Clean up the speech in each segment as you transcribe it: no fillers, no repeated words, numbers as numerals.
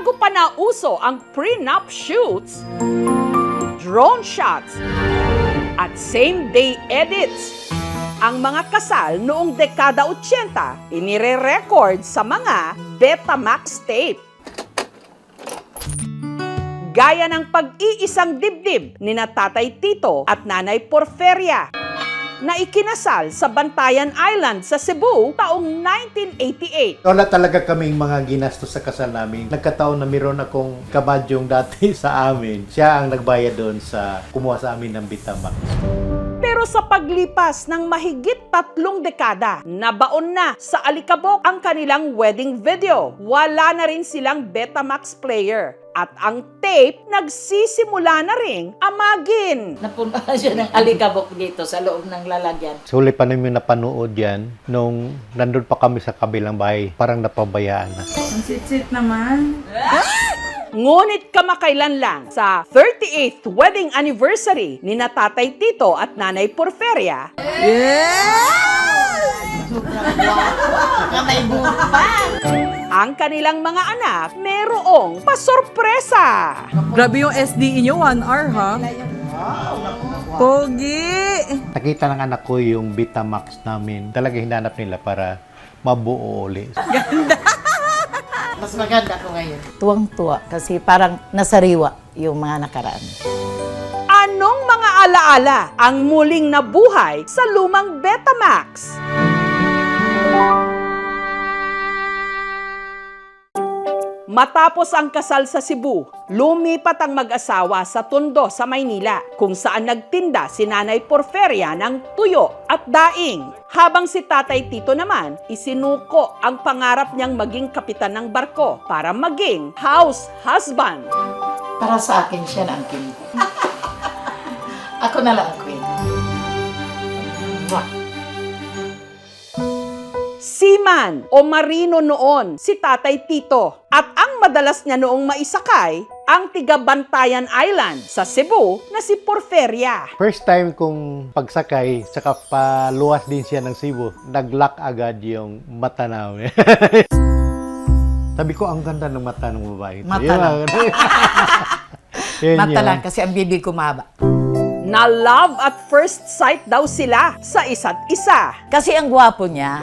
bago pa nauso ang prenup shoots, drone shots, at same-day edits. Ang mga kasal noong dekada 80, inire-record sa mga Betamax tape. Gaya ng pag-iisang dibdib ni Tatay Tito at Nanay Porferia na ikinasal sa Bantayan Island sa Cebu taong 1988. Wala talaga kaming mga ginastos sa kasal namin. Nagkataon na meron akong kabadyong dati sa amin. Siya ang nagbayad doon sa kumuha sa amin ng Betamax. Pero sa paglipas ng mahigit 3 dekada, nabaon na sa alikabok ang kanilang wedding video. Wala na rin silang Betamax player. At ang tape nagsisimula na ring amagin. Napunuan siya ng alikabok dito sa loob ng lalagyan. Suli pa namin napanood yan nung nandun pa kami sa kabilang bahay. Parang napabayaan na. Ang sit-sit naman. Ngunit kamakailan lang sa 38th wedding anniversary ni Tatay Tito at Nanay Porferia, ang kanilang mga anak merong pasorpresa. Grabe yung SDE nyo, 1 hour ha? Pogi! Nakita ng anak ko yung Betamax namin. Talaga hinanap nila para mabuo ulit. Mas maganda ko ngayon. Tuwang-tuwa kasi parang nasariwa yung mga nakaraan. Anong mga alaala ang muling nabuhay sa lumang Betamax? Matapos ang kasal sa Cebu, lumipat ang mag-asawa sa Tondo sa Maynila kung saan nagtinda si Nanay Porferia ng tuyo at daing. Habang si Tatay Tito naman, isinuko ang pangarap niyang maging kapitan ng barko para maging house husband. Para sa akin siya na ang king. Ako na lang ang queen. Seaman o marino noon si Tatay Tito at ang madalas niya noong maisakay ang tiga Bantayan Island sa Cebu na si Porferia. First time kong pagsakay, saka paluwas din siya ng Cebu. Nag-lock agad yung mata namin. Sabi ko, ang ganda ng mata ng babae. Mata lang. Yun Mata yun. lang kasi ang bibig ko mahaba. Na love at first sight daw sila sa isa't isa. Kasi ang gwapo niya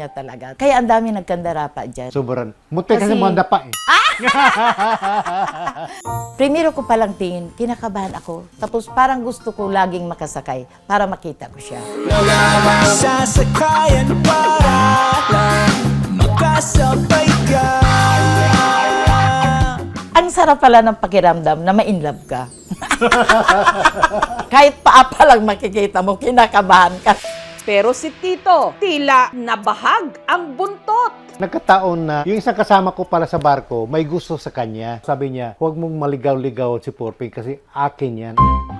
talaga. Kaya ang dami nagkandara pa dyan. Sobrang. Munti kasi Kasi- mga dapa eh. Primero ko palang tingin, kinakabahan ako. Tapos parang gusto ko laging makasakay para makita ko siya. Sasakayan para lang makasabay ka. Ang sarap pala ng pakiramdam na ma-inlove ka. Kahit paa pa lang makikita mo, kinakabahan ka. Pero si Tito, tila nabahag ang buntot. Nagkataon na yung isang kasama ko pala sa barko, may gusto sa kanya. Sabi niya, huwag mong maligaw-ligaw si Porping kasi akin yan.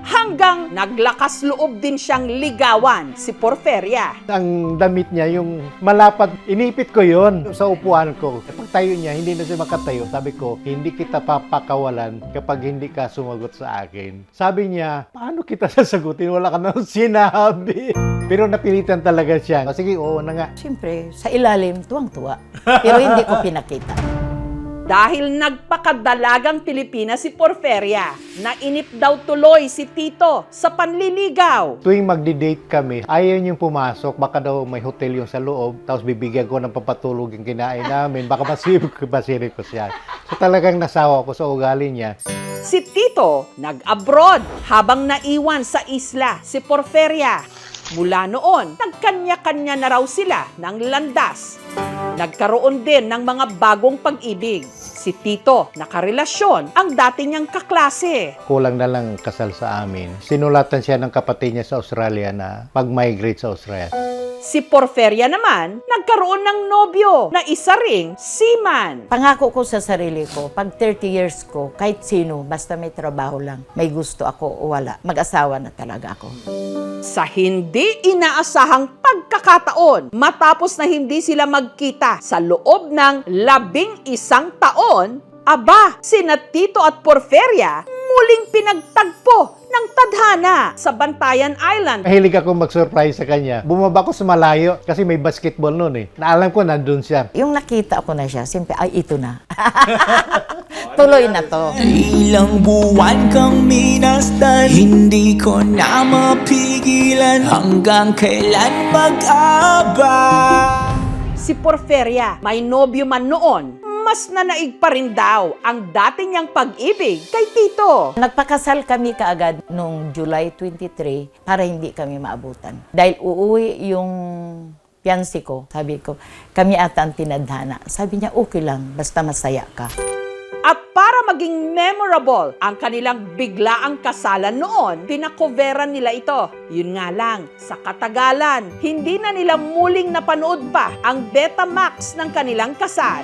Hanggang naglakas loob din siyang ligawan si Porferia. Ang damit niya, yung malapad, inipit ko yon sa upuan ko. Pag tayo niya, hindi na siya makatayo. Sabi ko, hindi kita papakawalan kapag hindi ka sumagot sa akin. Sabi niya, paano kita sasagutin? Wala ka nang sinabi. Pero napilitan talaga siya. Sige, oo na nga. Siyempre, sa ilalim, tuwang-tuwa. Pero hindi ko pinakita. Dahil nagpakadalagang Pilipina si Porferia, nainip daw tuloy si Tito sa panliligaw. Tuwing magdi-date kami, ayaw niyong pumasok. Baka daw may hotel yung sa loob. Tapos bibigyan ko ng papatulog yung kinain namin. Baka masirip ko siya. So talagang nasawa ko sa ugali niya. Si Tito nag-abroad habang naiwan sa isla si Porferia. Mula noon, nagkanya-kanya na raw sila ng landas. Nagkaroon din ng mga bagong pag-ibig. Si Tito, nakarelasyon ang dati niyang kaklase. Kulang na lang kasal sa amin. Sinulatan siya ng kapatid niya sa Australia na mag-migrate sa Australia. Si Porferia naman, nagkaroon ng nobyo na isa ring seaman. Pangako ko sa sarili ko, pag 30 years ko, kahit sino, basta may trabaho lang, may gusto ako o wala, mag-asawa na talaga ako. Sa hindi inaasahang pagkakataon, matapos na hindi sila magkita sa loob ng 11 taon, aba, sina Tito at Porferia muling pinagtagpo ng tadhana sa Bantayan Island. Mahilig ako mag-surprise sa kanya. Bumaba ko sa malayo kasi may basketball noon eh. Naalam ko nandun siya. Yung nakita ko na siya, siyempre, ay, ito na. Tuloy na to. Ilang buwan kang minasdan, hindi ko na mapigilan. Hanggang kailan mag-abang? Si Porferia, may nobyo man noon, mas nanaig pa rin daw ang dati niyang pag-ibig kay Tito. Nagpakasal kami kaagad noong July 23 para hindi kami maabutan. Dahil uuwi yung fiancé ko, sabi ko, kami ata ang tinadhana. Sabi niya, okay lang, basta masaya ka. At para maging memorable ang kanilang biglaang kasalan noon, pinakoveran nila ito. Yun nga lang, sa katagalan, hindi na nila muling napanood pa ang Betamax ng kanilang kasal.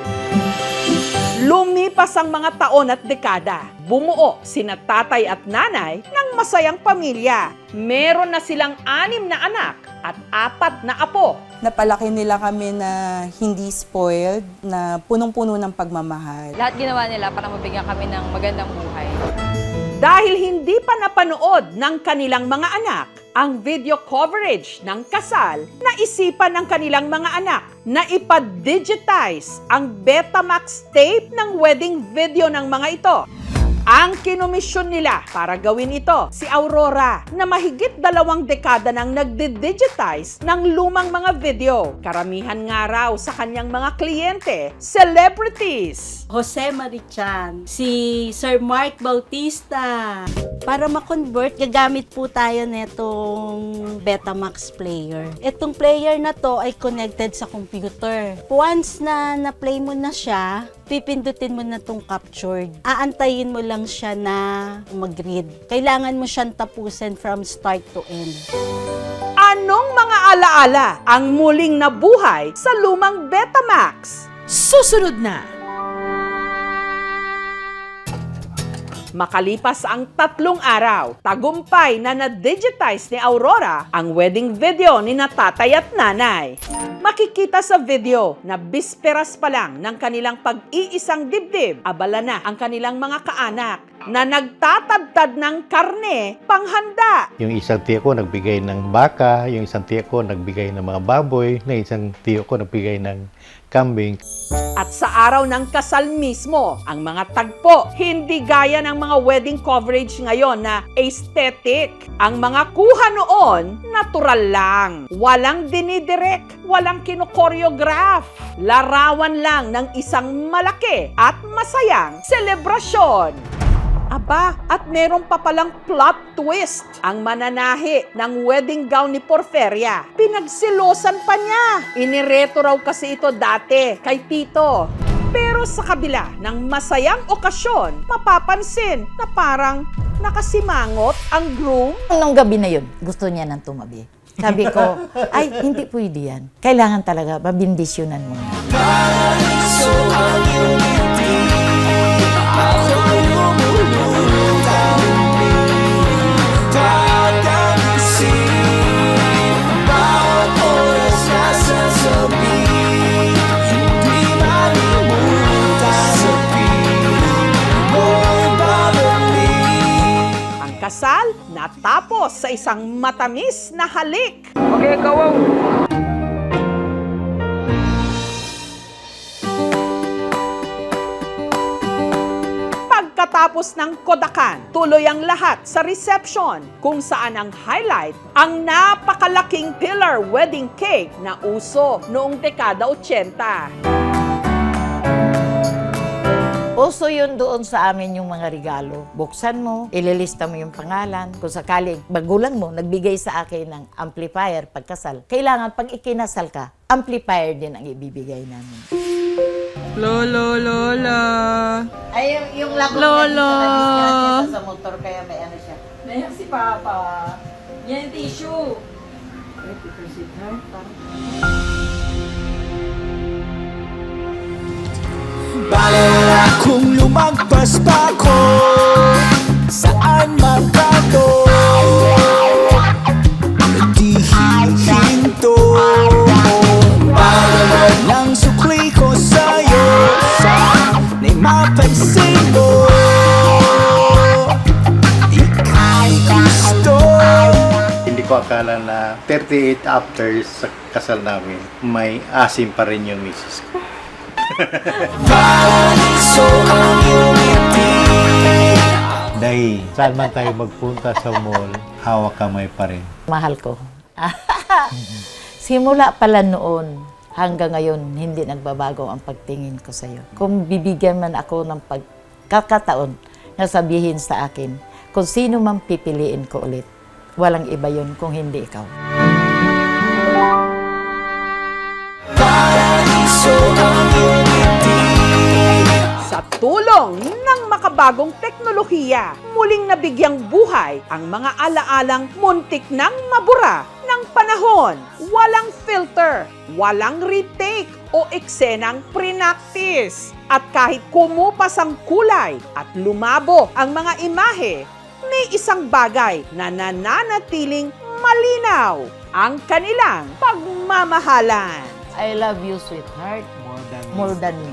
Lumipas ang mga taon at dekada. Bumuo sina tatay at nanay ng masayang pamilya. Meron na silang 6 na anak at 4 na apo. Napalaki nila kami na hindi spoiled, na punong-puno ng pagmamahal. Lahat ginawa nila para mabigyan kami ng magandang buhay. Dahil hindi pa napanood ng kanilang mga anak ang video coverage ng kasal, naisipan ng kanilang mga anak na ipa-digitize ang Betamax tape ng wedding video ng mga ito. Ang kinomisyon nila para gawin ito, si Aurora, na mahigit 2 dekada nang nagdi-digitize ng lumang mga video. Karamihan nga raw sa kanyang mga kliyente, celebrities. Jose Marichan, si Sir Mark Bautista. Para ma-convert, gagamit po tayo netong Betamax player. Itong player na to ay connected sa computer. Once na na-play mo na siya, pipindutin mo na tong captured. Aantayin mo lang siya na mag-read. Kailangan mo siyang tapusin from start to end. Anong mga alaala ang muling nabuhay sa lumang Betamax? Susunod na! Makalipas ang 3 araw, tagumpay na na-digitize ni Aurora ang wedding video ni na tatay at nanay. Makikita sa video na bisperas pa lang ng kanilang pag-iisang dibdib, abala na ang kanilang mga kaanak na nagtatadtad ng karne panghanda. Yung isang tiyo ko nagbigay ng baka, yung isang tiyo ko nagbigay ng mga baboy, na isang tiyo ko nagbigay ng kambing. At sa araw ng kasal mismo, ang mga tagpo, hindi gaya ng mga wedding coverage ngayon na aesthetic. Ang mga kuha noon, natural lang. Walang dinidirect, walang kinokoreograph. Larawan lang ng isang malaki at masayang selebrasyon. Aba, at meron pa palang plot twist. Ang mananahi ng wedding gown ni Porferia, pinagsilosan pa niya. Inireto raw kasi ito dati kay Tito. Pero sa kabila ng masayang okasyon, mapapansin na parang nakasimangot ang groom. Nung gabi na yun, gusto niya nang tumabi. Sabi ko, ay, hindi pwede yan. Kailangan talaga, mabindisyonan mo. So ang iyong ngiti, ako lumulutang tatapusin bawat oras na sasabi, hindi malimutan sa piling mo'y babalik. Ang kasal natapos sa isang matamis na halik. Pagkatapos ng kodakan, tuloy ang lahat sa reception kung saan ang highlight ang napakalaking pillar wedding cake na uso noong dekada 80. Uso yun doon sa amin yung mga regalo. Buksan mo, ililista mo yung pangalan. Kung sakaling magulang mo nagbigay sa akin ng amplifier pagkasal, kailangan pag ikinasal ka, amplifier din ang ibibigay namin. Lolo, lola. Ay, yung lagot Lolo. sa motor, kaya may ano siya. Nayak si Papa. Yan tissue. Balala kung lumagpas pa ko, saan magbato, di hihinto. Balala ng sukli ko sa'yo, sana'y mapansin mo. Ika'y kung Hindi ko akala na 38 after sa kasal namin, may asim pa rin yung misis ko. Paraiso ang iyong ngiti. Dahil saan man tayo magpunta sa mall, hawak kamay pa rin. Mahal ko. Simula pala noon hanggang ngayon, hindi nagbabago ang pagtingin ko sa iyo. Kung bibigyan man ako ng pagkakataon na sabihin sa akin, kung sino man pipiliin ko ulit, walang iba yun kung hindi ikaw. Paraiso ang iyong ngiti. Sa tulong ng makabagong teknolohiya, muling nabigyang buhay ang mga alaalang muntik nang mabura ng panahon. Walang filter, walang retake o eksenang pre-practice. At kahit kumupas ang kulay at lumabo ang mga imahe, may isang bagay na nananatiling malinaw, ang kanilang pagmamahalan. I love you, sweetheart, more than me.